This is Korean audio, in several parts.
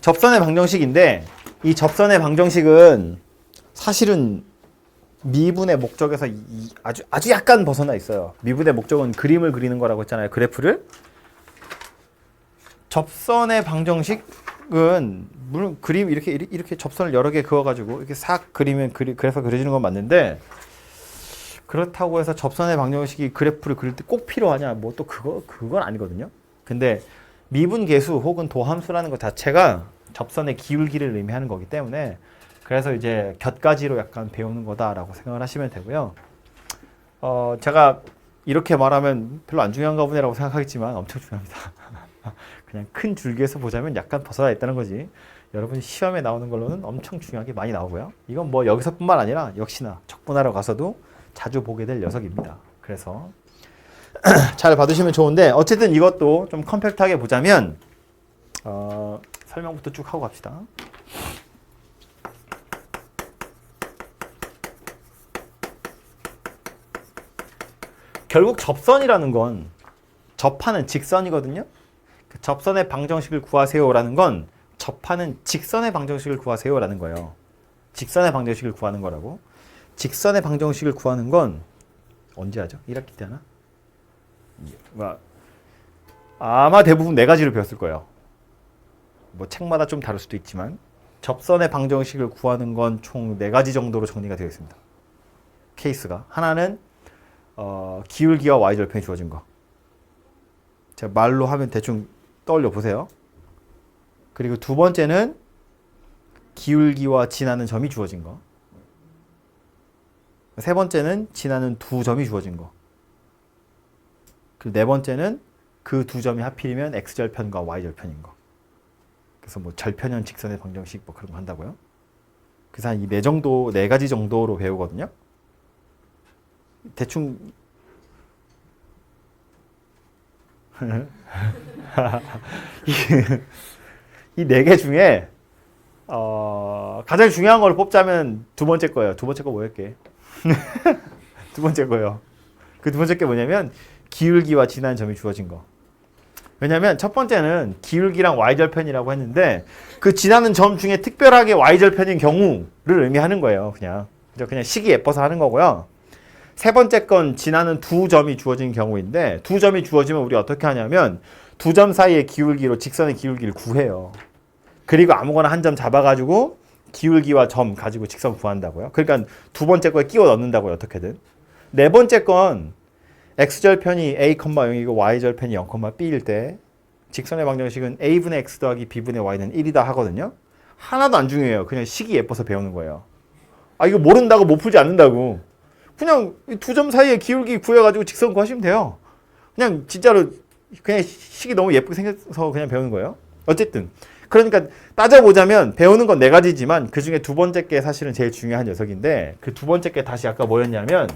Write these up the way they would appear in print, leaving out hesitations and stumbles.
접선의 방정식인데 이 접선의 방정식은 사실은 미분의 목적에서 아주 약간 벗어나 있어요. 미분의 목적은 그림을 그리는 거라고 했잖아요. 그래프를. 접선의 방정식은 물론 그림 이렇게 접선을 여러 개 그어가지고 이렇게 싹 그리면 그래프 그려지는 건 맞는데 그렇다고 해서 접선의 방정식이 그래프를 그릴 때 꼭 필요하냐? 뭐 또 그건 아니거든요. 근데 미분계수 혹은 도함수라는 것 자체가 접선의 기울기를 의미하는 거기 때문에 그래서 이제 곁가지로 약간 배우는 거다라고 생각을 하시면 되고요. 제가 이렇게 말하면 별로 안 중요한가 보네라고 생각하겠지만 엄청 중요합니다. 그냥 큰 줄기에서 보자면 약간 벗어나 있다는 거지. 여러분 시험에 나오는 걸로는 엄청 중요하게 많이 나오고요. 이건 뭐 여기서뿐만 아니라 역시나 척분하러 가서도 자주 보게 될 녀석입니다. 그래서 잘 받으시면 좋은데 어쨌든 이것도 좀 컴팩트하게 보자면 설명부터 쭉 하고 갑시다. 결국 접선이라는 건 접하는 직선이거든요. 그 접선의 방정식을 구하세요라는 건 접하는 직선의 방정식을 구하세요라는 거예요. 직선의 방정식을 구하는 거라고. 직선의 방정식을 구하는 건 언제 하죠? 1학기 때 하나? 아마 대부분 네 가지로 배웠을 거예요. 뭐 책마다 좀 다를 수도 있지만 접선의 방정식을 구하는 건 총 네 가지 정도로 정리가 되어 있습니다. 케이스가. 하나는 기울기와 y절편이 주어진 거. 제가 말로 하면 대충 떠올려 보세요. 그리고 두 번째는 기울기와 지나는 점이 주어진 거. 세 번째는 지나는 두 점이 주어진 거. 그리고 네 번째는 그 두 점이 하필이면 x절편과 y절편인 거. 그래서 뭐 절편형 직선의 방정식 뭐 그런 거 한다고요. 그래서 한 이 네 가지 정도로 배우거든요. 대충 이 네 개 중에 가장 중요한 걸 뽑자면 두 번째 거예요. 두 번째 거 뭐였게? 두 번째 거예요. 그 두 번째 게 뭐냐면 기울기와 지나는 점이 주어진 거. 왜냐면 첫 번째는 기울기랑 y절편이라고 했는데 그 지나는 점 중에 특별하게 y절편인 경우를 의미하는 거예요. 그냥 식이 예뻐서 하는 거고요. 세 번째 건 지나는 두 점이 주어진 경우인데 두 점이 주어지면 우리 어떻게 하냐면 두 점 사이의 기울기로 직선의 기울기를 구해요. 그리고 아무거나 한 점 잡아가지고 기울기와 점 가지고 직선 구한다고요. 그러니까 두 번째 거에 끼워 넣는다고요. 어떻게든. 네 번째 건 x절편이 a, 0이고 y절편이 0, b일 때 직선의 방정식은 a분의 x 더하기 b분의 y는 1이다 하거든요. 하나도 안 중요해요. 그냥 식이 예뻐서 배우는 거예요. 이거 모른다고 못 풀지 않는다고. 그냥 두 점 사이의 기울기 구해가지고 직선 구하시면 돼요. 그냥 진짜로 그냥 식이 너무 예쁘게 생겨서 그냥 배우는 거예요. 어쨌든 그러니까 따져보자면 배우는 건 네 가지지만 그 중에 두 번째 게 사실은 제일 중요한 녀석인데 그 두 번째 게 다시 아까 뭐였냐면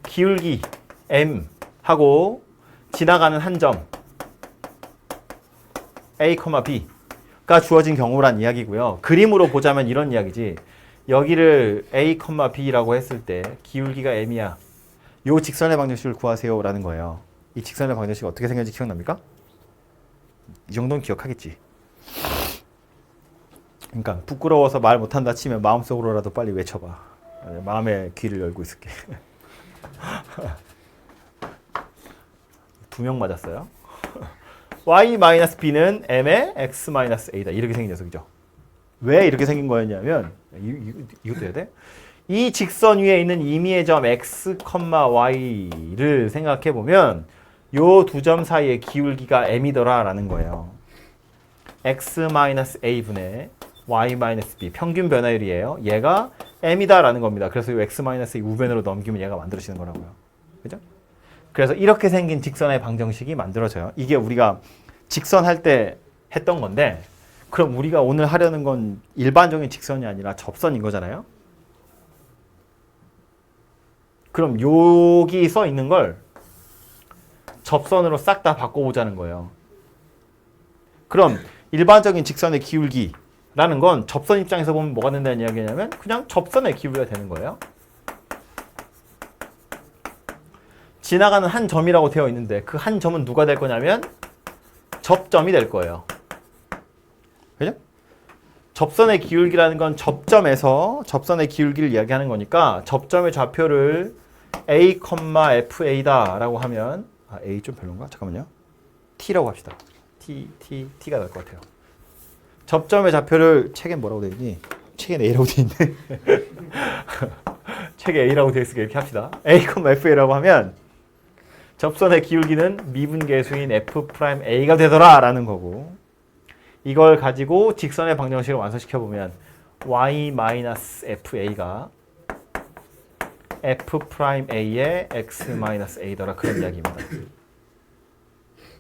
기울기 m 하고 지나가는 한 점 a, b가 주어진 경우란 이야기고요. 그림으로 보자면 이런 이야기지. 여기를 a, b라고 했을 때 기울기가 m이야. 요 직선의 방정식을 구하세요 라는 거예요. 이 직선의 방정식이 어떻게 생겼는지 기억납니까? 이 정도는 기억하겠지. 그러니까 부끄러워서 말 못한다 치면 마음속으로라도 빨리 외쳐봐. 마음의 귀를 열고 있을게. 2명 맞았어요. y-b는 m의 x-a다. 이렇게 생긴 녀석이죠. 왜 이렇게 생긴 거였냐면 이것도 해야 돼? 이 직선 위에 있는 임의의 점 x, y를 생각해 보면 요 두 점 사이의 기울기가 m이더라 라는 거예요. x-a분의 y-b 평균 변화율이에요. 얘가 m이다 라는 겁니다. 그래서 이 x-a 우변으로 넘기면 얘가 만들어지는 거라고요. 그죠? 그래서 이렇게 생긴 직선의 방정식이 만들어져요. 이게 우리가 직선 할 때 했던 건데 그럼 우리가 오늘 하려는 건 일반적인 직선이 아니라 접선인 거잖아요. 그럼 여기 써 있는 걸 접선으로 싹 다 바꿔보자는 거예요. 그럼 일반적인 직선의 기울기라는 건 접선 입장에서 보면 뭐가 된다는 이야기냐면 그냥 접선의 기울기가 되는 거예요. 지나가는 한 점이라고 되어 있는데 그 한 점은 누가 될 거냐면 접점이 될 거예요. 접선의 기울기라는 건 접점에서 접선의 기울기를 이야기하는 거니까 접점의 좌표를 A, FA다 라고 하면 A 좀 별론가? 잠깐만요. T라고 합시다. T가 나을 것 같아요. 접점의 좌표를 책엔 뭐라고 되어 있니? 책엔 A라고 되어 있네. 책에 A라고 되어 있으니까 이렇게 합시다. A, FA라고 하면 접선의 기울기는 미분계수인 F'A가 되더라 라는 거고, 이걸 가지고 직선의 방정식을 완성시켜보면 y-FA가 F'A의 x-A더라 그런 이야기입니다.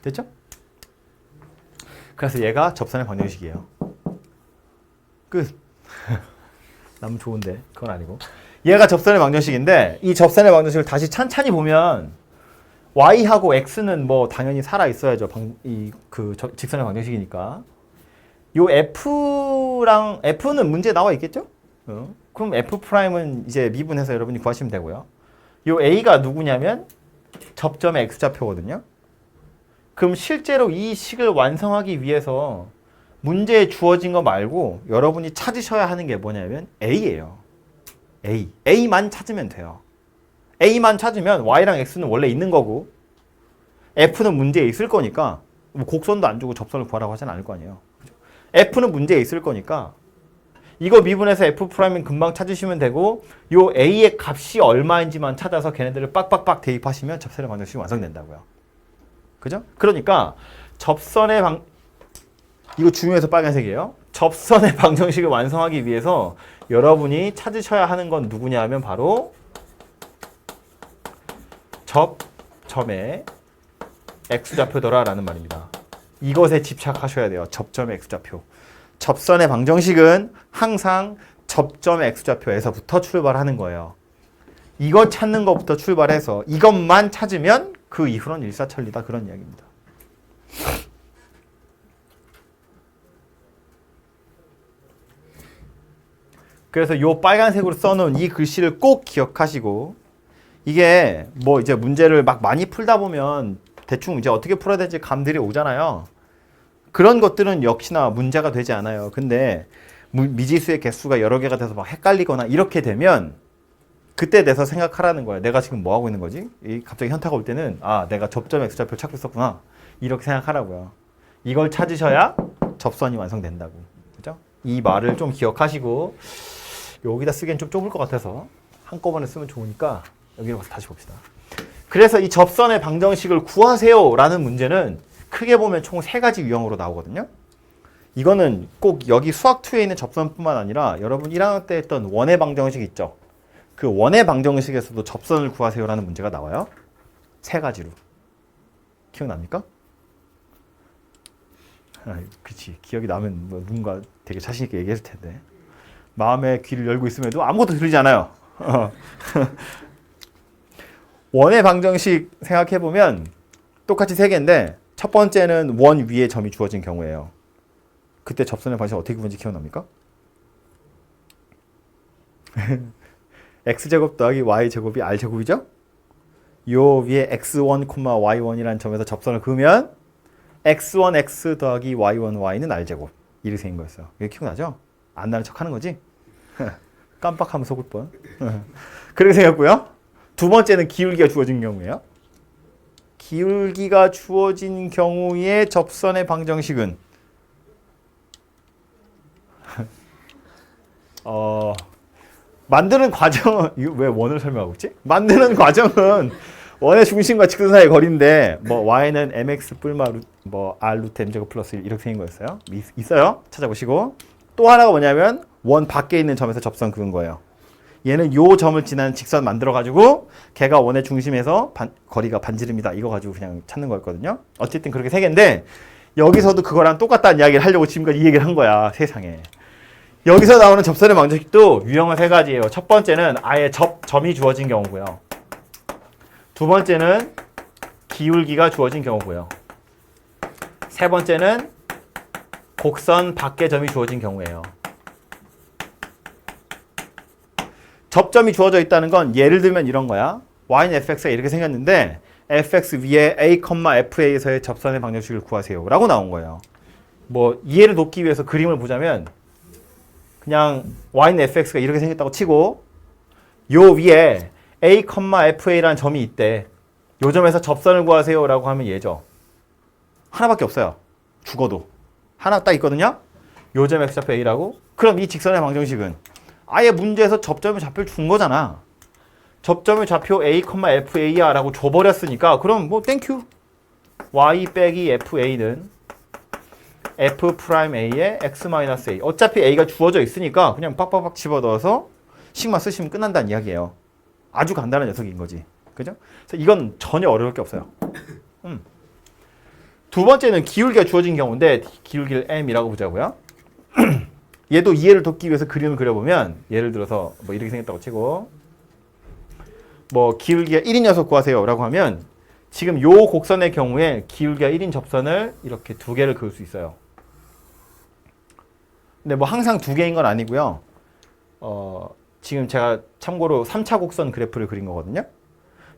됐죠? 그래서 얘가 접선의 방정식이에요. 끝. 너무 좋은데 그건 아니고, 얘가 접선의 방정식인데 이 접선의 방정식을 다시 찬찬히 보면 y하고 x는 뭐 당연히 살아 있어야죠. 직선의 방정식이니까. 요 f는 문제 나와 있겠죠? 그럼 F'은 이제 미분해서 여러분이 구하시면 되고요. 요 A가 누구냐면 접점의 X좌표거든요. 그럼 실제로 이 식을 완성하기 위해서 문제에 주어진 거 말고 여러분이 찾으셔야 하는 게 뭐냐면 A예요. A만 찾으면 돼요. A만 찾으면 Y랑 X는 원래 있는 거고 F는 문제에 있을 거니까, 뭐 곡선도 안 주고 접선을 구하라고 하진 않을 거 아니에요. F는 문제에 있을 거니까 이거 미분해서 F'은 금방 찾으시면 되고, 요 A의 값이 얼마인지만 찾아서 걔네들을 빡빡빡 대입하시면 접선의 방정식이 완성된다고요. 그죠? 그러니까 이거 중요해서 빨간색이에요. 접선의 방정식을 완성하기 위해서 여러분이 찾으셔야 하는 건 누구냐 하면 바로 접점의 X좌표더라 라는 말입니다. 이것에 집착하셔야 돼요. 접점의 X좌표. 접선의 방정식은 항상 접점의 X좌표에서부터 출발하는 거예요. 이거 찾는 것부터 출발해서 이것만 찾으면 그 이후로는 일사천리다 그런 이야기입니다. 그래서 요 빨간색으로 써놓은 이 글씨를 꼭 기억하시고, 이게 뭐 이제 문제를 막 많이 풀다 보면 대충 이제 어떻게 풀어야 될지 감들이 오잖아요. 그런 것들은 역시나 문제가 되지 않아요. 근데 미지수의 개수가 여러 개가 돼서 막 헷갈리거나 이렇게 되면 그때 돼서 생각하라는 거예요. 내가 지금 뭐 하고 있는 거지? 갑자기 현타가 올 때는 내가 접점 X좌표를 찾고 있었구나. 이렇게 생각하라고요. 이걸 찾으셔야 접선이 완성된다고. 그죠? 이 말을 좀 기억하시고, 여기다 쓰기엔 좀 좁을 것 같아서 한꺼번에 쓰면 좋으니까 여기로 가서 다시 봅시다. 그래서 이 접선의 방정식을 구하세요 라는 문제는 크게 보면 총 3가지 유형으로 나오거든요. 이거는 꼭 여기 수학2에 있는 접선뿐만 아니라 여러분 1학년 때 했던 원의 방정식 있죠. 그 원의 방정식에서도 접선을 구하세요 라는 문제가 나와요. 3가지로. 기억납니까? 그치. 기억이 나면 뭐 누군가 되게 자신 있게 얘기했을 텐데. 마음의 귀를 열고 있음에도 아무것도 들리지 않아요. 원의 방정식 생각해보면 똑같이 3개인데 첫 번째는 원 위에 점이 주어진 경우예요. 그때 접선의 방식 어떻게 구분인지 기억납니까? x제곱 더하기 y제곱이 r제곱이죠? 요 위에 x1, y1이라는 점에서 접선을 그으면 x1, x 더하기 y1, y는 r제곱. 이렇게 생긴 거였어요. 이게 기억나죠? 안 나는 척 하는 거지? 깜빡하면 속을 뻔. 그렇게 생겼고요. 두 번째는 기울기가 주어진 경우예요. 기울기가 주어진 경우의 접선의 방정식은 만드는 과정은 왜 원을 설명하고 있지? 만드는 과정은 원의 중심과 직선 사이의 거리인데 뭐 y는 mx 뿔마 뭐 r 루트 m제곱 플러스 1 이렇게 생긴 거였어요. 있어요. 찾아보시고. 또 하나가 뭐냐면 원 밖에 있는 점에서 접선 그은 거예요. 얘는 요 점을 지나는 직선 만들어 가지고 걔가 원의 중심에서 거리가 반지름이다. 이거 가지고 그냥 찾는 거였거든요. 어쨌든 그렇게 3개인데 여기서도 그거랑 똑같다는 이야기를 하려고 지금까지 이 얘기를 한 거야. 세상에. 여기서 나오는 접선의 방정식도 유형은 3가지예요. 첫 번째는 아예 점이 주어진 경우고요. 두 번째는 기울기가 주어진 경우고요. 세 번째는 곡선 밖에 점이 주어진 경우예요. 접점이 주어져 있다는 건 예를 들면 이런 거야. y는 fx가 이렇게 생겼는데 fx 위에 a, fa에서의 접선의 방정식을 구하세요 라고 나온 거예요. 뭐 이해를 돕기 위해서 그림을 보자면 그냥 y는 fx가 이렇게 생겼다고 치고 요 위에 a, fa라는 점이 있대. 요 점에서 접선을 구하세요 라고 하면 얘죠. 하나밖에 없어요. 죽어도. 하나 딱 있거든요. 요 점 x좌표 a라고. 그럼 이 직선의 방정식은 아예 문제에서 접점의 좌표를 준 거잖아. 접점의 좌표 a, fa야 라고 줘버렸으니까 그럼 뭐 땡큐. y 빼기 fa는 f'a의 x-a. 어차피 a가 주어져 있으니까 그냥 빡빡빡 집어넣어서 식만 쓰시면 끝난다는 이야기예요. 아주 간단한 녀석인 거지. 그죠? 그래서 이건 전혀 어려울 게 없어요. 두 번째는 기울기가 주어진 경우인데 기울기를 m이라고 보자고요. 얘도 이해를 돕기 위해서 그림을 그려보면 예를 들어서 뭐 이렇게 생겼다고 치고 뭐 기울기가 1인 녀석 구하세요 라고 하면 지금 요 곡선의 경우에 기울기가 1인 접선을 이렇게 두 개를 그을 수 있어요. 근데 뭐 항상 두 개인 건 아니고요. 지금 제가 참고로 3차 곡선 그래프를 그린 거거든요.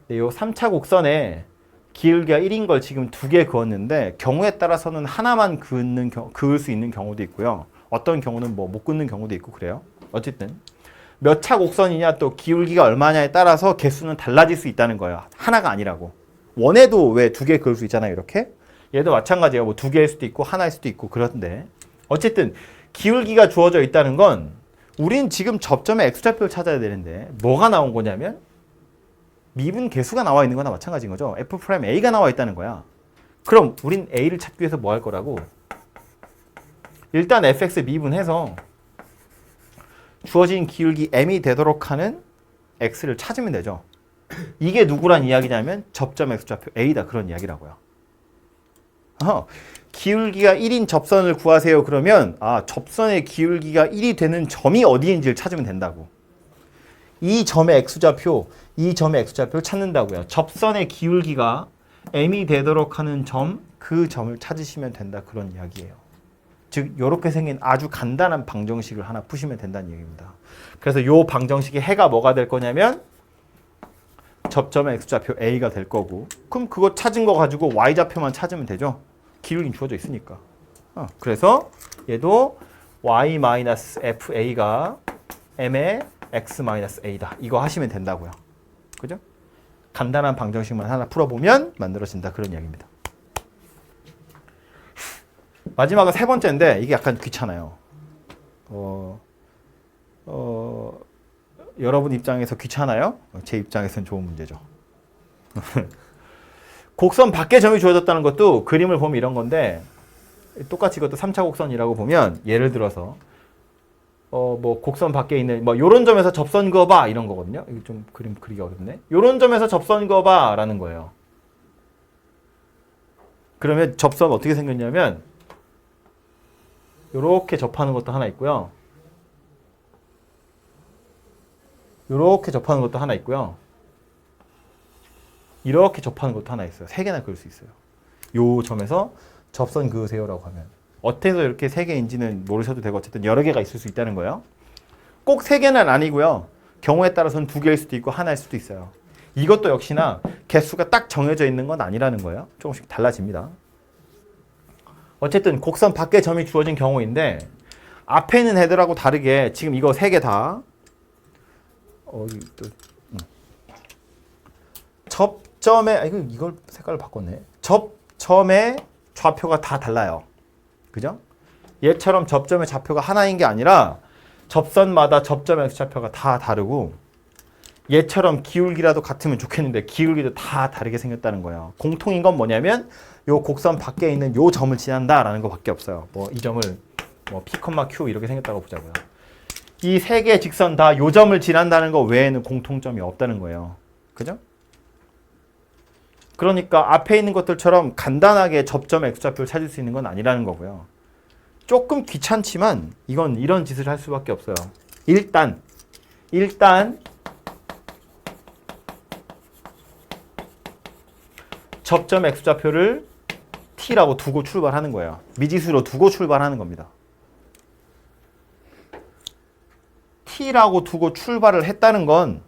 근데 요 3차 곡선에 기울기가 1인 걸 지금 두 개 그었는데 경우에 따라서는 하나만 그을 수 있는 경우도 있고요. 어떤 경우는 뭐 못 긋는 경우도 있고 그래요. 어쨌든 몇 차 곡선이냐 또 기울기가 얼마냐에 따라서 개수는 달라질 수 있다는 거예요. 하나가 아니라고. 원에도 왜 두 개 그을 수 있잖아요. 이렇게. 얘도 마찬가지예요. 뭐 두 개일 수도 있고 하나일 수도 있고 그런데 어쨌든 기울기가 주어져 있다는 건 우린 지금 접점의 x좌표를 찾아야 되는데 뭐가 나온 거냐면 미분 개수가 나와 있는 거나 마찬가지인 거죠. f'a가 나와 있다는 거야. 그럼 우린 a를 찾기 위해서 뭐 할 거라고? 일단 fx 미분해서 주어진 기울기 m이 되도록 하는 x를 찾으면 되죠. 이게 누구란 이야기냐면 접점 x좌표 a다 그런 이야기라고요. 기울기가 1인 접선을 구하세요. 그러면 접선의 기울기가 1이 되는 점이 어디인지를 찾으면 된다고. 이 점의 x좌표를 찾는다고요. 접선의 기울기가 m이 되도록 하는 점, 그 점을 찾으시면 된다 그런 이야기예요. 즉 이렇게 생긴 아주 간단한 방정식을 하나 푸시면 된다는 얘기입니다. 그래서 이 방정식의 해가 뭐가 될 거냐면 접점의 x좌표 a가 될 거고 그럼 그거 찾은 거 가지고 y좌표만 찾으면 되죠. 기울기는 주어져 있으니까. 그래서 얘도 y-fa가 m의 x-a다. 이거 하시면 된다고요. 그죠? 간단한 방정식만 하나 풀어보면 만들어진다. 그런 이야기입니다. 마지막은 세 번째인데 이게 약간 귀찮아요. 여러분 입장에서 귀찮아요? 제 입장에서는 좋은 문제죠. 곡선 밖에 점이 주어졌다는 것도 그림을 보면 이런 건데 똑같이 이것도 3차 곡선이라고 보면 예를 들어서 뭐 곡선 밖에 있는 뭐 요런 점에서 접선 그어봐 이런 거거든요. 이게 좀 그림 그리기 어렵네. 요런 점에서 접선 그어봐 라는 거예요. 그러면 접선 어떻게 생겼냐면 요렇게 접하는 것도 하나 있고요. 요렇게 접하는 것도 하나 있고요. 이렇게 접하는 것도 하나 있어요. 세 개나 그을 수 있어요. 요 점에서 접선 그으세요라고 하면 어때서 이렇게 세 개인지는 모르셔도 되고 어쨌든 여러 개가 있을 수 있다는 거예요. 꼭 세 개는 아니고요. 경우에 따라서는 두 개일 수도 있고 하나일 수도 있어요. 이것도 역시나 개수가 딱 정해져 있는 건 아니라는 거예요. 조금씩 달라집니다. 어쨌든 곡선 밖에 점이 주어진 경우인데 앞에 있는 애들하고 다르게 지금 이거 세 개 다 접점에 이걸 색깔을 바꿨네. 접점의 좌표가 다 달라요. 그죠? 얘처럼 접점의 좌표가 하나인 게 아니라 접선마다 접점의 좌표가 다 다르고 얘처럼 기울기라도 같으면 좋겠는데 기울기도 다 다르게 생겼다는 거예요. 공통인 건 뭐냐면 요 곡선 밖에 있는 요 점을 지난다라는 거밖에 없어요. 뭐 이 점을 뭐 P, Q 이렇게 생겼다고 보자고요. 이 세 개의 직선 다 요 점을 지난다는 거 외에는 공통점이 없다는 거예요. 그죠? 그러니까 앞에 있는 것들처럼 간단하게 접점 x좌표를 찾을 수 있는 건 아니라는 거고요. 조금 귀찮지만 이건 이런 짓을 할 수밖에 없어요. 일단 접점 x좌표를 t라고 두고 출발하는 거예요. 미지수로 두고 출발하는 겁니다. t라고 두고 출발을 했다는 건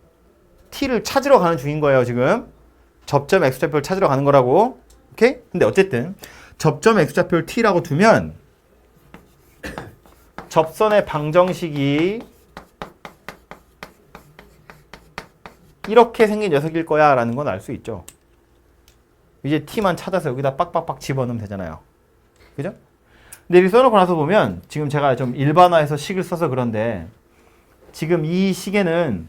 t를 찾으러 가는 중인 거예요. 지금 접점 x좌표를 찾으러 가는 거라고. 오케이? 근데 어쨌든 접점 x좌표를 t라고 두면 접선의 방정식이 이렇게 생긴 녀석일 거야 라는 건 알 수 있죠. 이제 t만 찾아서 여기다 빡빡빡 집어넣으면 되잖아요. 그죠? 근데 여기 써놓고 나서 보면 지금 제가 좀 일반화해서 식을 써서 그런데 지금 이 식에는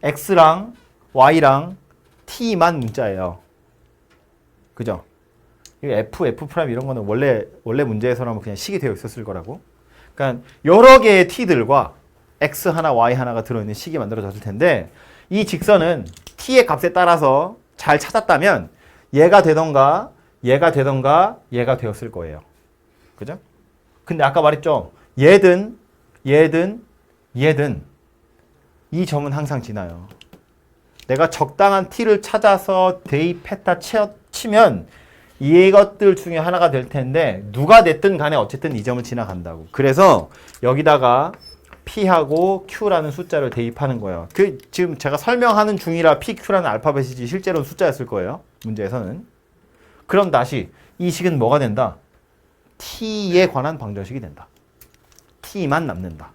x랑 y랑 t만 문자예요. 그죠? f, f' 이런 거는 원래 문제에서는 그냥 식이 되어 있었을 거라고. 그러니까 여러 개의 t들과 x 하나, y 하나가 들어있는 식이 만들어졌을 텐데 이 직선은 t의 값에 따라서 잘 찾았다면 얘가 되던가 얘가 되던가 얘가 되었을 거예요. 그죠? 근데 아까 말했죠. 얘든 이 점은 항상 지나요. 내가 적당한 t를 찾아서 대입했다 치면 이것들 중에 하나가 될 텐데 누가 됐든 간에 어쨌든 이 점을 지나간다고. 그래서 여기다가 p하고 q라는 숫자를 대입하는 거예요. 지금 제가 설명하는 중이라 p, q라는 알파벳이지 실제로는 숫자였을 거예요. 문제에서는. 그럼 다시 이 식은 뭐가 된다? t에 관한 방정식이 된다. t만 남는다.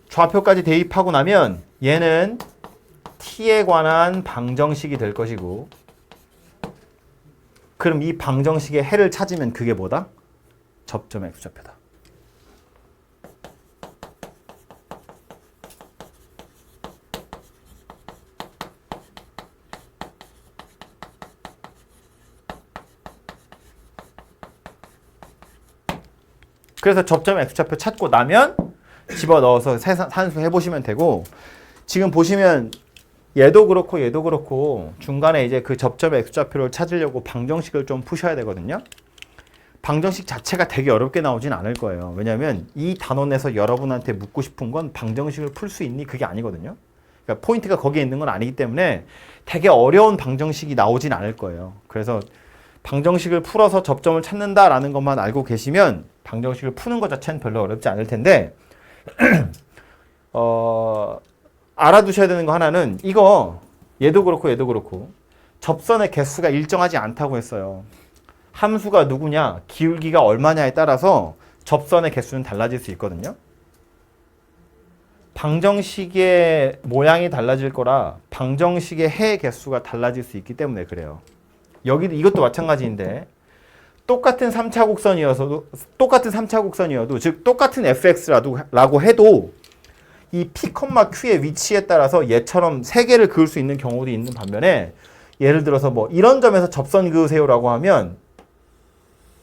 좌표까지 대입하고 나면 얘는 t에 관한 방정식이 될 것이고 그럼 이 방정식의 해를 찾으면 그게 뭐다? 접점의 x좌표다. 그래서 접점 x좌표 찾고 나면 집어넣어서 산수 해보시면 되고 지금 보시면 얘도 그렇고 중간에 이제 그 접점의 x좌표를 찾으려고 방정식을 좀 푸셔야 되거든요. 방정식 자체가 되게 어렵게 나오진 않을 거예요. 왜냐하면 이 단원에서 여러분한테 묻고 싶은 건 방정식을 풀 수 있니? 그게 아니거든요. 그러니까 포인트가 거기에 있는 건 아니기 때문에 되게 어려운 방정식이 나오진 않을 거예요. 그래서 방정식을 풀어서 접점을 찾는다라는 것만 알고 계시면 방정식을 푸는 것 자체는 별로 어렵지 않을 텐데 알아두셔야 되는 거 하나는 이거 얘도 그렇고 접선의 개수가 일정하지 않다고 했어요. 함수가 누구냐, 기울기가 얼마냐에 따라서 접선의 개수는 달라질 수 있거든요. 방정식의 모양이 달라질 거라 방정식의 해 개수가 달라질 수 있기 때문에 그래요. 여기도 이것도 마찬가지인데 똑같은 3차 곡선이어도 즉 똑같은 fx라고 해도 이 p, q의 위치에 따라서 얘처럼 세 개를 그을 수 있는 경우도 있는 반면에 예를 들어서 뭐 이런 점에서 접선 그으세요라고 하면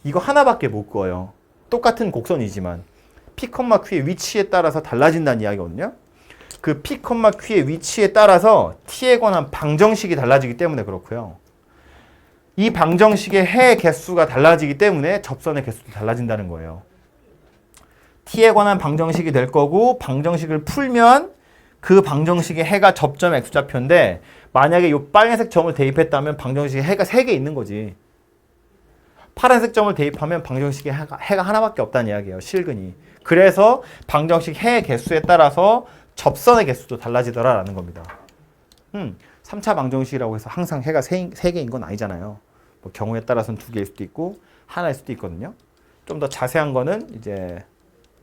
이거 하나밖에 못 그어요. 똑같은 곡선이지만 p, q의 위치에 따라서 달라진다는 이야기거든요. 그 p, q의 위치에 따라서 t에 관한 방정식이 달라지기 때문에 그렇고요. 이 방정식의 해 개수가 달라지기 때문에 접선의 개수도 달라진다는 거예요. t에 관한 방정식이 될 거고 방정식을 풀면 그 방정식의 해가 접점 x좌표인데 만약에 이 빨간색 점을 대입했다면 방정식의 해가 3개 있는 거지. 파란색 점을 대입하면 방정식의 해가 하나밖에 없다는 이야기예요. 실근이. 그래서 방정식 해 개수에 따라서 접선의 개수도 달라지더라라는 겁니다. 3차 방정식이라고 해서 항상 해가 3개인 건 아니잖아요. 뭐 경우에 따라서는 2개일 수도 있고 하나일 수도 있거든요. 좀 더 자세한 거는 이제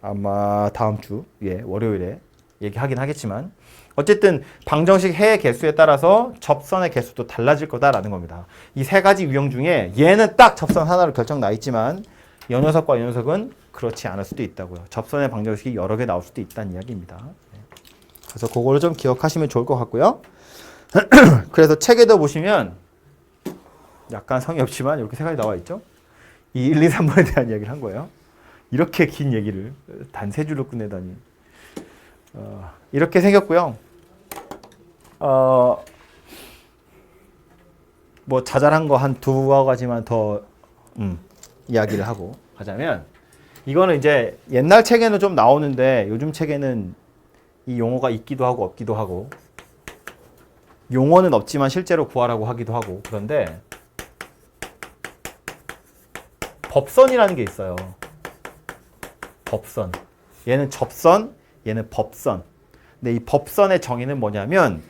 아마 다음 주 월요일에 얘기하긴 하겠지만 어쨌든 방정식 해의 개수에 따라서 접선의 개수도 달라질 거다라는 겁니다. 이 세 가지 유형 중에 얘는 딱 접선 하나로 결정 나 있지만 이 녀석과 이 녀석은 그렇지 않을 수도 있다고요. 접선의 방정식이 여러 개 나올 수도 있다는 이야기입니다. 그래서 그거를 좀 기억하시면 좋을 것 같고요. 그래서 책에도 보시면 약간 성의 없지만 이렇게 세 가지 나와 있죠. 이 1, 2, 3번에 대한 이야기를 한 거예요. 이렇게 긴 얘기를 단 3줄로 끝내다니. 이렇게 생겼고요. 뭐 자잘한 거 한 2가지만 더 이야기를 하고 가자면 이거는 이제 옛날 책에는 좀 나오는데 요즘 책에는 이 용어가 있기도 하고 없기도 하고 용어는 없지만 실제로 구하라고 하기도 하고 그런데 법선이라는 게 있어요. 법선. 얘는 접선, 얘는 법선. 근데 이 법선의 정의는 뭐냐면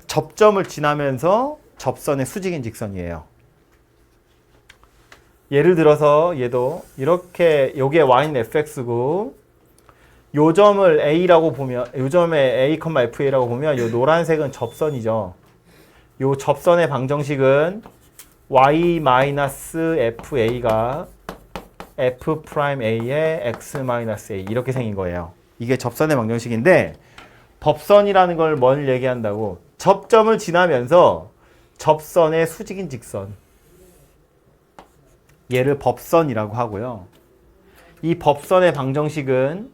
접점을 지나면서 접선의 수직인 직선이에요. 예를 들어서 얘도 이렇게 요게 y는 fx고 요 점을 a라고 보면 요 점에 a, fa라고 보면 요 노란색은 접선이죠. 요 접선의 방정식은 y-fa가 f'a의 x-a 이렇게 생긴 거예요. 이게 접선의 방정식인데 법선이라는 걸 뭘 얘기한다고? 접점을 지나면서 접선의 수직인 직선. 얘를 법선이라고 하고요. 이 법선의 방정식은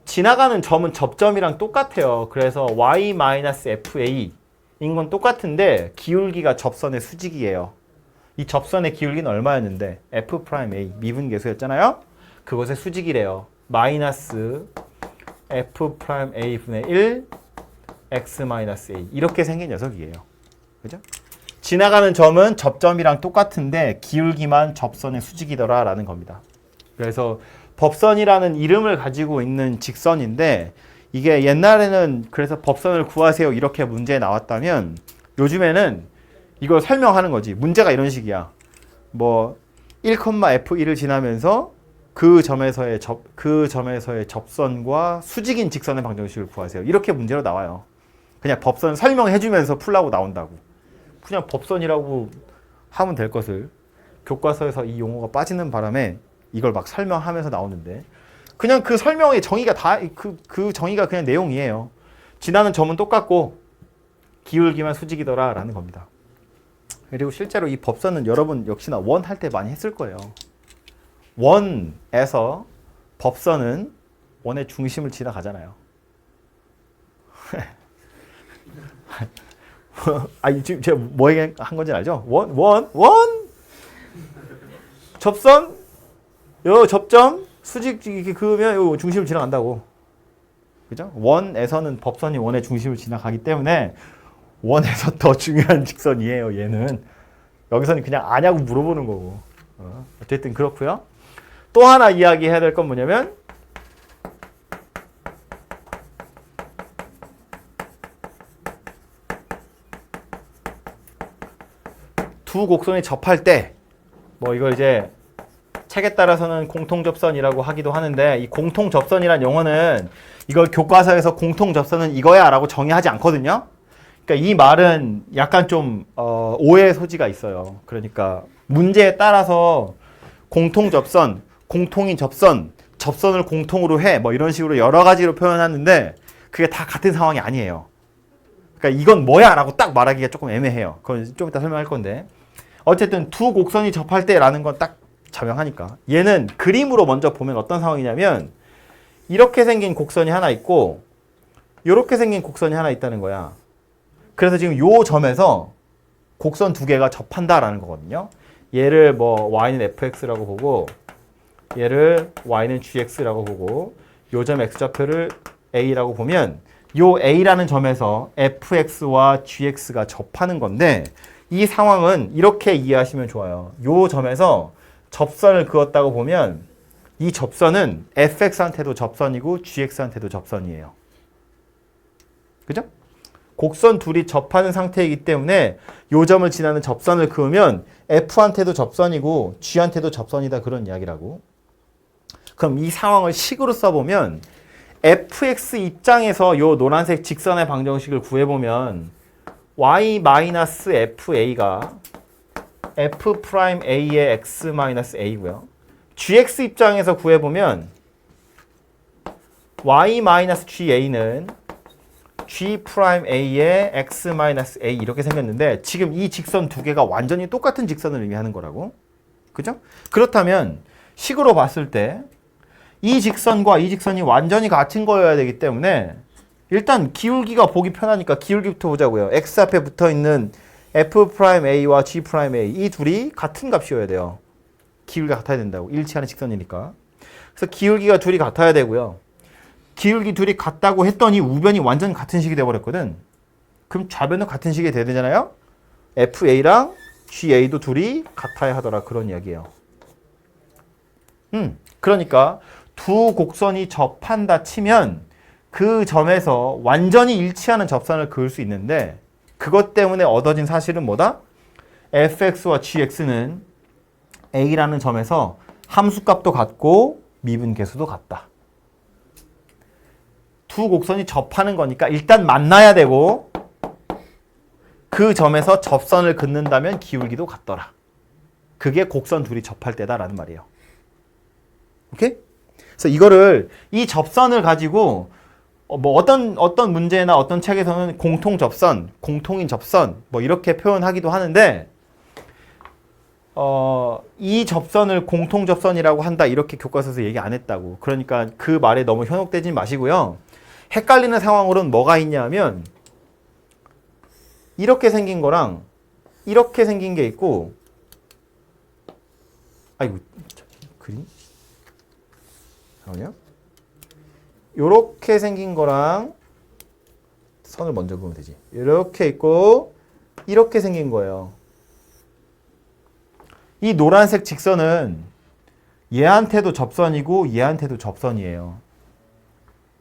지나가는 점은 접점이랑 똑같아요. 그래서 y-fa 인 건 똑같은데 기울기가 접선의 수직이에요. 이 접선의 기울기는 얼마였는데? f'a 미분계수였잖아요. 그것의 수직이래요. 마이너스 f'a분의 1 x-a 이렇게 생긴 녀석이에요. 그죠? 지나가는 점은 접점이랑 똑같은데 기울기만 접선의 수직이더라 라는 겁니다. 그래서 법선이라는 이름을 가지고 있는 직선인데 이게 옛날에는 그래서 법선을 구하세요 이렇게 문제에 나왔다면 요즘에는 이걸 설명하는 거지. 문제가 이런 식이야. 뭐 1,f1을 지나면서 그 점에서의 접선과 수직인 직선의 방정식을 구하세요. 이렇게 문제로 나와요. 그냥 법선 설명해주면서 풀라고 나온다고. 그냥 법선이라고 하면 될 것을 교과서에서 이 용어가 빠지는 바람에 이걸 막 설명하면서 나오는데 그냥 그 설명의 정의가 다 그 정의가 그냥 내용이에요. 지나는 점은 똑같고 기울기만 수직이더라 라는 겁니다. 그리고 실제로 이 법선은 여러분 역시나 원 할 때 많이 했을 거예요. 원에서 법선은 원의 중심을 지나가잖아요. 지금 제가 뭐 얘기한 건지 알죠? 원 접선 요 접점 수직 이렇게 그으면 요 중심을 지나간다고. 그죠? 원에서는 법선이 원의 중심을 지나가기 때문에 원에서 더 중요한 직선이에요. 얘는 여기서는 그냥 아냐고 물어보는 거고. 어쨌든 그렇고요. 또 하나 이야기해야 될 건 뭐냐면 두 곡선이 접할 때 뭐 이걸 이제 책에 따라서는 공통접선이라고 하기도 하는데 이 공통접선이란 용어는 이걸 교과서에서 공통접선은 이거야 라고 정의하지 않거든요. 그러니까 이 말은 약간 좀 오해의 소지가 있어요. 그러니까 문제에 따라서 공통접선, 공통인 접선, 접선을 공통으로 해 뭐 이런 식으로 여러 가지로 표현하는데 그게 다 같은 상황이 아니에요. 그러니까 이건 뭐야 라고 딱 말하기가 조금 애매해요. 그건 좀 이따 설명할 건데 어쨌든 두 곡선이 접할 때라는 건 딱 자명하니까 얘는 그림으로 먼저 보면 어떤 상황이냐면 이렇게 생긴 곡선이 하나 있고 이렇게 생긴 곡선이 하나 있다는 거야. 그래서 지금 요 점에서 곡선 두 개가 접한다라는 거거든요. 얘를 뭐 y는 fx라고 보고 얘를 y는 gx라고 보고 요 점 x좌표를 a라고 보면 요 a라는 점에서 fx와 gx가 접하는 건데 이 상황은 이렇게 이해하시면 좋아요. 요 점에서 접선을 그었다고 보면 이 접선은 fx한테도 접선이고 gx한테도 접선이에요. 그죠? 곡선 둘이 접하는 상태이기 때문에 요 점을 지나는 접선을 그으면 f한테도 접선이고 g한테도 접선이다 그런 이야기라고. 그럼 이 상황을 식으로 써보면 fx 입장에서 요 노란색 직선의 방정식을 구해보면 y-fa가 f'a의 x-a고요. gx 입장에서 구해보면 y-ga는 g'a의 x-a 이렇게 생겼는데 지금 이 직선 두 개가 완전히 똑같은 직선을 의미하는 거라고. 그죠? 그렇다면 식으로 봤을 때 이 직선과 이 직선이 완전히 같은 거여야 되기 때문에 일단 기울기가 보기 편하니까 기울기부터 보자고요. x 앞에 붙어있는 f'a와 g'a 이 둘이 같은 값이어야 돼요. 기울기가 같아야 된다고. 일치하는 직선이니까. 그래서 기울기가 둘이 같아야 되고요. 기울기 둘이 같다고 했더니 우변이 완전 같은 식이 돼버렸거든. 그럼 좌변도 같은 식이 돼야 되잖아요. FA랑 GA도 둘이 같아야 하더라. 그런 이야기예요. 그러니까 두 곡선이 접한다 치면 그 점에서 완전히 일치하는 접선을 그을 수 있는데 그것 때문에 얻어진 사실은 뭐다? fx와 gx는 A라는 점에서 함수값도 같고 미분 계수도 같다. 두 곡선이 접하는 거니까 일단 만나야 되고 그 점에서 접선을 긋는다면 기울기도 같더라. 그게 곡선 둘이 접할 때다라는 말이에요. 오케이? 그래서 이거를 이 접선을 가지고 뭐 어떤 문제나 어떤 책에서는 공통 접선, 공통인 접선 뭐 이렇게 표현하기도 하는데 이 접선을 공통 접선이라고 한다 이렇게 교과서에서 얘기 안 했다고. 그러니까 그 말에 너무 현혹되지 마시고요. 헷갈리는 상황으로는 뭐가 있냐면 이렇게 생긴 거랑 이렇게 생긴 게 있고 아이고 그림? 잠깐만요. 요렇게 생긴 거랑 선을 먼저 그으면 되지. 이렇게 있고 이렇게 생긴 거예요. 이 노란색 직선은 얘한테도 접선이고 얘한테도 접선이에요.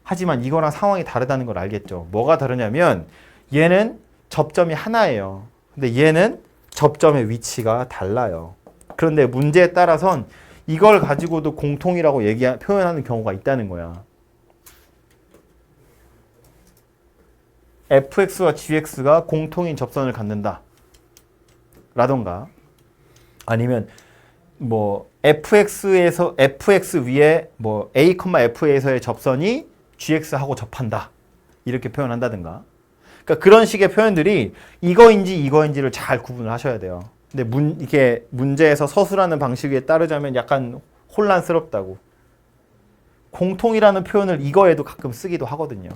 하지만 이거랑 상황이 다르다는 걸 알겠죠. 뭐가 다르냐면 얘는 접점이 하나예요. 근데 얘는 접점의 위치가 달라요. 그런데 문제에 따라선 이걸 가지고도 공통이라고 표현하는 경우가 있다는 거야. fx와 gx가 공통인 접선을 갖는다. 라던가 아니면 뭐 fx에서 fx 위에 뭐 a, f에서의 접선이 gx하고 접한다. 이렇게 표현한다든가. 그러니까 그런 식의 표현들이 이거인지를 잘 구분을 하셔야 돼요. 근데 이게 문제에서 서술하는 방식에 따르자면 약간 혼란스럽다고. 공통이라는 표현을 이거에도 가끔 쓰기도 하거든요.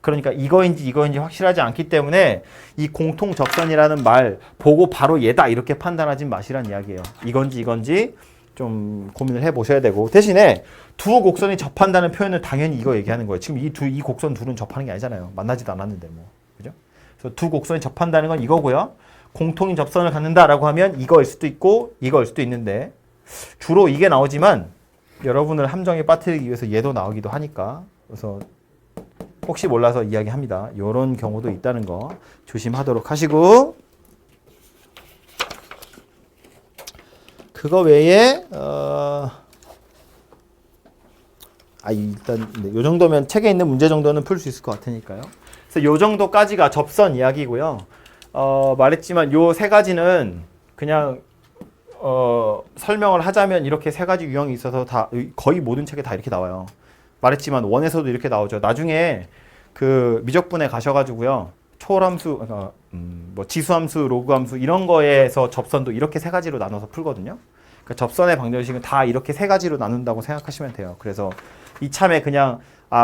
그러니까 이거인지 확실하지 않기 때문에 이 공통 접선이라는 말 보고 바로 얘다 이렇게 판단하지 마시란 이야기예요. 이건지 좀 고민을 해보셔야 되고 대신에 두 곡선이 접한다는 표현은 당연히 이거 얘기하는 거예요. 지금 이 곡선 둘은 접하는 게 아니잖아요. 만나지도 않았는데 뭐. 그죠? 그래서 두 곡선이 접한다는 건 이거고요. 공통인 접선을 갖는다라고 하면 이거일 수도 있고 이거일 수도 있는데 주로 이게 나오지만 여러분을 함정에 빠뜨리기 위해서 얘도 나오기도 하니까 그래서 혹시 몰라서 이야기합니다. 이런 경우도 있다는 거 조심하도록 하시고 그거 외에 일단 이 정도면 책에 있는 문제 정도는 풀 수 있을 것 같으니까요. 그래서 이 정도까지가 접선 이야기고요. 말했지만 요 세 가지는 그냥 설명을 하자면 이렇게 세 가지 유형이 있어서 다 거의 모든 책에 다 이렇게 나와요. 말했지만 원에서도 이렇게 나오죠. 나중에 그 미적분에 가셔가지고요. 초월함수, 뭐 지수함수, 로그함수 이런 거에서 접선도 이렇게 세 가지로 나눠서 풀거든요. 그러니까 접선의 방정식은 다 이렇게 세 가지로 나눈다고 생각하시면 돼요. 그래서 이참에 그냥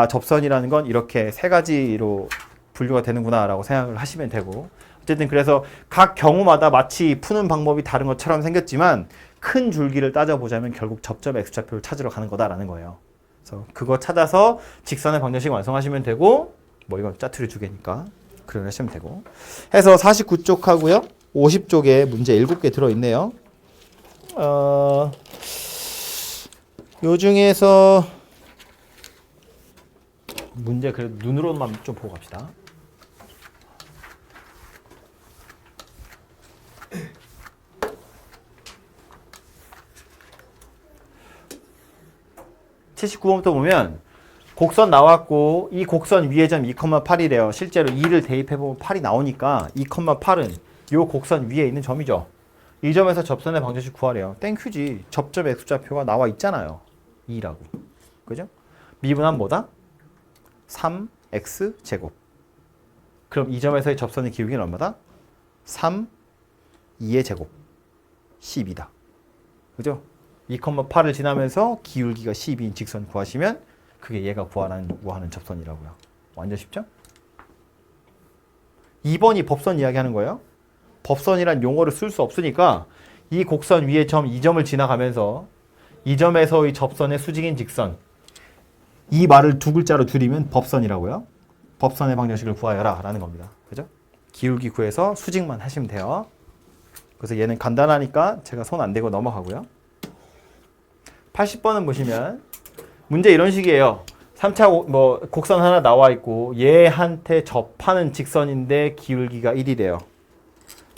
접선이라는 건 이렇게 세 가지로 분류가 되는구나라고 생각을 하시면 되고 어쨌든 그래서 각 경우마다 마치 푸는 방법이 다른 것처럼 생겼지만 큰 줄기를 따져보자면 결국 접점 X좌표를 찾으러 가는 거다라는 거예요. 그래서 그거 찾아서 직선의 방정식 완성하시면 되고 뭐 이건 짜투리 두 개니까 그렇게 하시면 되고 해서 49쪽 하고요. 50쪽에 문제 7개 들어있네요. 요 중에서 문제 그래도 눈으로만 좀 보고 갑시다. (79번부터) 보면 곡선 나왔고 이 곡선 위의 점 2,8이래요. 실제로 2를 대입해보면 8이 나오니까 2,8은 이 곡선 위에 있는 점이죠. 이 점에서 접선의 방정식 구하래요. 땡큐지. 접점 X좌표가 나와 있잖아요. 2라고. 그죠? 미분하면 뭐다? 3X제곱. 그럼 이 점에서의 접선의 기울기는 얼마다? 3, 2의 제곱. 12다. 그죠? 2,8을 지나면서 기울기가 12인 직선 구하시면 그게 얘가 구하는 접선이라고요. 완전 쉽죠? 2번이 법선 이야기하는 거예요. 법선이란 용어를 쓸 수 없으니까 이 곡선 위에 점 이 점을 지나가면서 이 점에서의 접선의 수직인 직선 이 말을 두 글자로 줄이면 법선이라고요. 법선의 방정식을 구하여라 라는 겁니다. 그죠? 기울기 구해서 수직만 하시면 돼요. 그래서 얘는 간단하니까 제가 손 안 대고 넘어가고요. 80번은 보시면 문제 이런 식이에요. 3차 뭐 곡선 하나 나와 있고 얘한테 접하는 직선인데 기울기가 1이래요.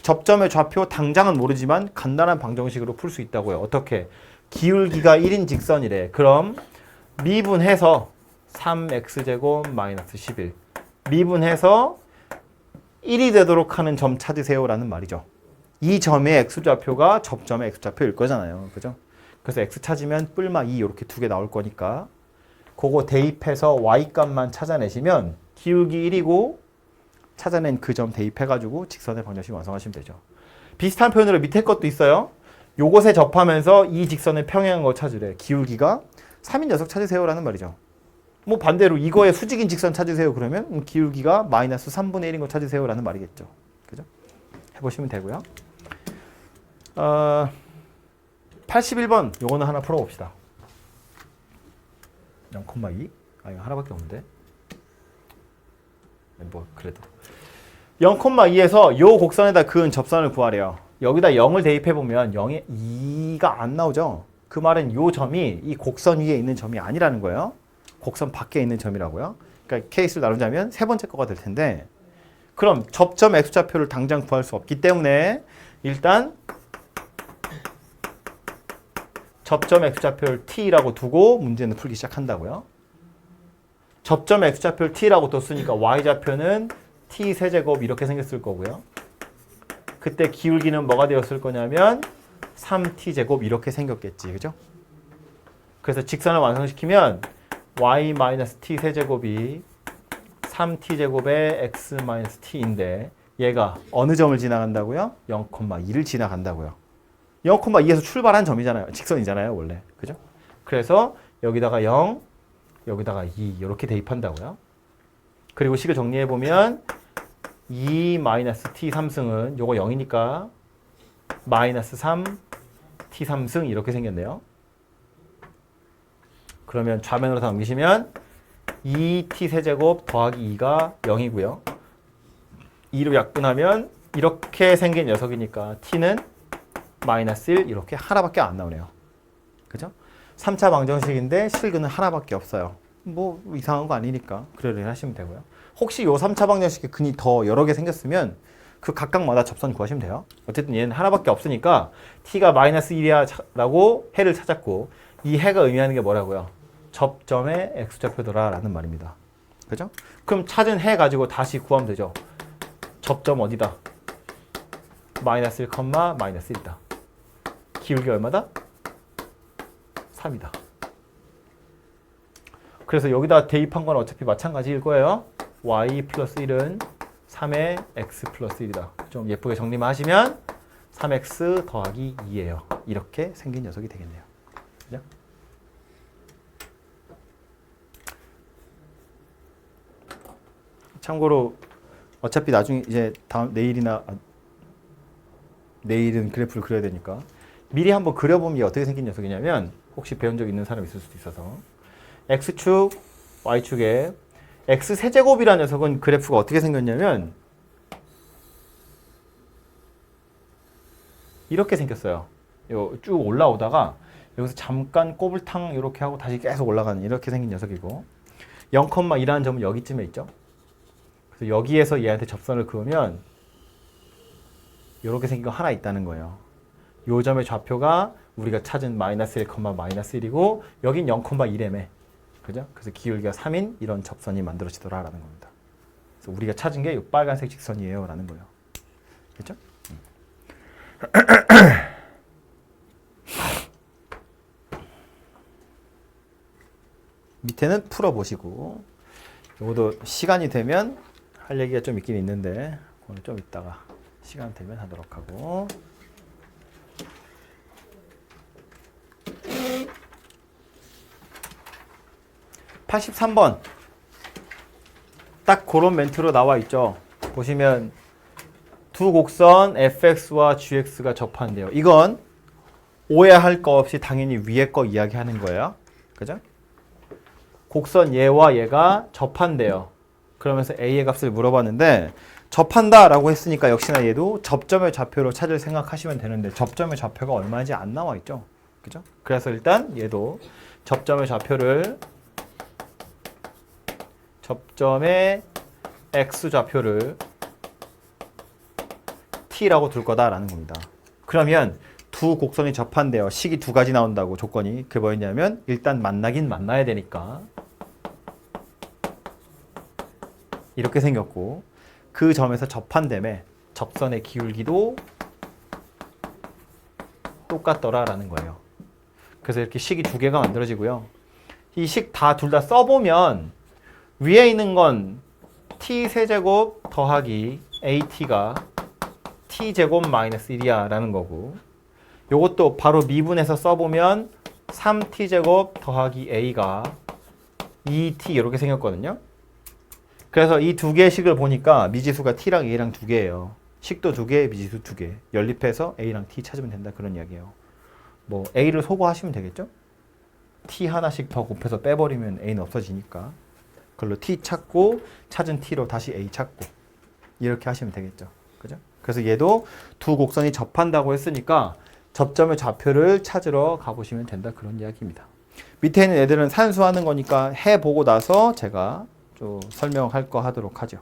접점의 좌표 당장은 모르지만 간단한 방정식으로 풀 수 있다고요. 어떻게? 기울기가 1인 직선이래. 그럼 미분해서 3x제곱 마이너스 11 미분해서 1이 되도록 하는 점 찾으세요라는 말이죠. 이 점의 x좌표가 접점의 x좌표일 거잖아요. 그죠? 그래서 x 찾으면 뿔마 2 이렇게 두 개 나올 거니까 그거 대입해서 y값만 찾아내시면 기울기 1이고 찾아낸 그 점 대입해가지고 직선의 방정식 완성하시면 되죠. 비슷한 표현으로 밑에 것도 있어요. 요것에 접하면서 이 직선의 평행한 거 찾으래. 기울기가 3인 녀석 찾으세요라는 말이죠. 뭐 반대로 이거의 수직인 직선 찾으세요 그러면 기울기가 마이너스 3분의 1인 거 찾으세요라는 말이겠죠. 그죠? 해보시면 되고요. 81번 요거는 하나 풀어봅시다. 0,2? 아 이거 하나밖에 없는데. 뭐 그래도 0,2에서 요 곡선에다 그은 접선을 구하래요. 여기다 0을 대입해보면 0에 2가 안 나오죠. 그 말은 요 점이 이 곡선 위에 있는 점이 아니라는 거예요. 곡선 밖에 있는 점이라고요. 그러니까 케이스를 나누자면 세 번째 거가 될 텐데 그럼 접점 x좌표를 당장 구할 수 없기 때문에 일단 접점 x좌표를 t라고 두고 문제는 풀기 시작한다고요. 접점 x좌표를 t라고 뒀으니까 y좌표는 t 세제곱 이렇게 생겼을 거고요. 그때 기울기는 뭐가 되었을 거냐면 3t제곱 이렇게 생겼겠지. 그죠? 그래서 직선을 완성시키면 y-t 세제곱이 3t제곱의 x-t인데 얘가 어느 점을 지나간다고요? 0,2를 지나간다고요. 0,2에서 출발한 점이잖아요. 직선이잖아요. 원래. 그죠? 그래서 여기다가 0, 여기다가 2 이렇게 대입한다고요. 그리고 식을 정리해보면 2-t 3승은 요거 0이니까 마이너스 3 t 3승 이렇게 생겼네요. 그러면 좌면으로 다 옮기시면 2t 세제곱 더하기 2가 0이고요. 2로 약분하면 이렇게 생긴 녀석이니까 t는 마이너스 1 이렇게 하나밖에 안 나오네요. 그죠? 3차 방정식인데 실근은 하나밖에 없어요. 뭐 이상한 거 아니니까 그래를 하시면 되고요. 혹시 요 3차 방정식에 근이 더 여러 개 생겼으면 그 각각마다 접선 구하시면 돼요. 어쨌든 얘는 하나밖에 없으니까 t가 마이너스 1이야 라고 해를 찾았고 이 해가 의미하는 게 뭐라고요? 접점의 x좌표더라 라는 말입니다. 그죠? 그럼 찾은 해 가지고 다시 구하면 되죠. 접점 어디다? 마이너스 1, 마이너스 1이다. 기울기 얼마다? 3이다. 그래서 여기다 대입한 건 어차피 마찬가지일 거예요. y 플러스 1은 3의 x 플러스 1이다. 좀 예쁘게 정리만 하시면 3x 더하기 2예요. 이렇게 생긴 녀석이 되겠네요. 그죠? 참고로 어차피 나중에 이제 내일은 그래프를 그려야 되니까 미리 한번 그려보면 이게 어떻게 생긴 녀석이냐면 혹시 배운 적 있는 사람 있을 수도 있어서 x축, y축에 x세제곱이라는 녀석은 그래프가 어떻게 생겼냐면 이렇게 생겼어요. 쭉 올라오다가 여기서 잠깐 꼬불탕 이렇게 하고 다시 계속 올라가는 이렇게 생긴 녀석이고 0,2라는 점은 여기쯤에 있죠. 그래서 여기에서 얘한테 접선을 그으면 이렇게 생긴 거 하나 있다는 거예요. 요 점의 좌표가 우리가 찾은 마이너스 1, 마이너스 1이고 여긴 0,1이라며. 그죠? 그래서 기울기가 3인 이런 접선이 만들어지더라라는 겁니다. 그래서 우리가 찾은 게 이 빨간색 직선이에요 라는 거예요. 그렇죠? 밑에는 풀어보시고 이것도 시간이 되면 할 얘기가 좀 있긴 있는데 오늘 좀 이따가 시간 되면 하도록 하고 83번 딱 그런 멘트로 나와 있죠. 보시면 두 곡선 fx와 gx가 접한대요. 이건 오해할 거 없이 당연히 위에 거 이야기하는 거예요. 그죠? 곡선 얘와 얘가 접한대요. 그러면서 a의 값을 물어봤는데 접한다라고 했으니까 역시나 얘도 접점의 좌표로 찾을 생각하시면 되는데 접점의 좌표가 얼마인지 안 나와 있죠. 그죠? 그래서 일단 얘도 접점의 좌표를 접점의 x좌표를 t라고 둘 거다라는 겁니다. 그러면 두 곡선이 접한대요. 식이 두 가지 나온다고 조건이. 그게 뭐였냐면 일단 만나긴 만나야 되니까 이렇게 생겼고 그 점에서 접한다며 접선의 기울기도 똑같더라라는 거예요. 그래서 이렇게 식이 두 개가 만들어지고요. 이 식 다 둘 다 써보면 위에 있는 건 t 세제곱 더하기 at가 t제곱 마이너스 1이야 라는 거고 요것도 바로 미분해서 써보면 3t제곱 더하기 a가 2t 이렇게 생겼거든요. 그래서 이 두 개의 식을 보니까 미지수가 t랑 a랑 두 개예요. 식도 두 개, 미지수 두 개. 연립해서 a랑 t 찾으면 된다 그런 이야기예요. 뭐 a를 소거하시면 되겠죠? t 하나씩 더 곱해서 빼버리면 a는 없어지니까 그걸로 t 찾고 찾은 t로 다시 a 찾고 이렇게 하시면 되겠죠. 그죠? 그래서 얘도 두 곡선이 접한다고 했으니까 접점의 좌표를 찾으러 가보시면 된다 그런 이야기입니다. 밑에 있는 애들은 산수하는 거니까 해보고 나서 제가 좀 설명할 거 하도록 하죠.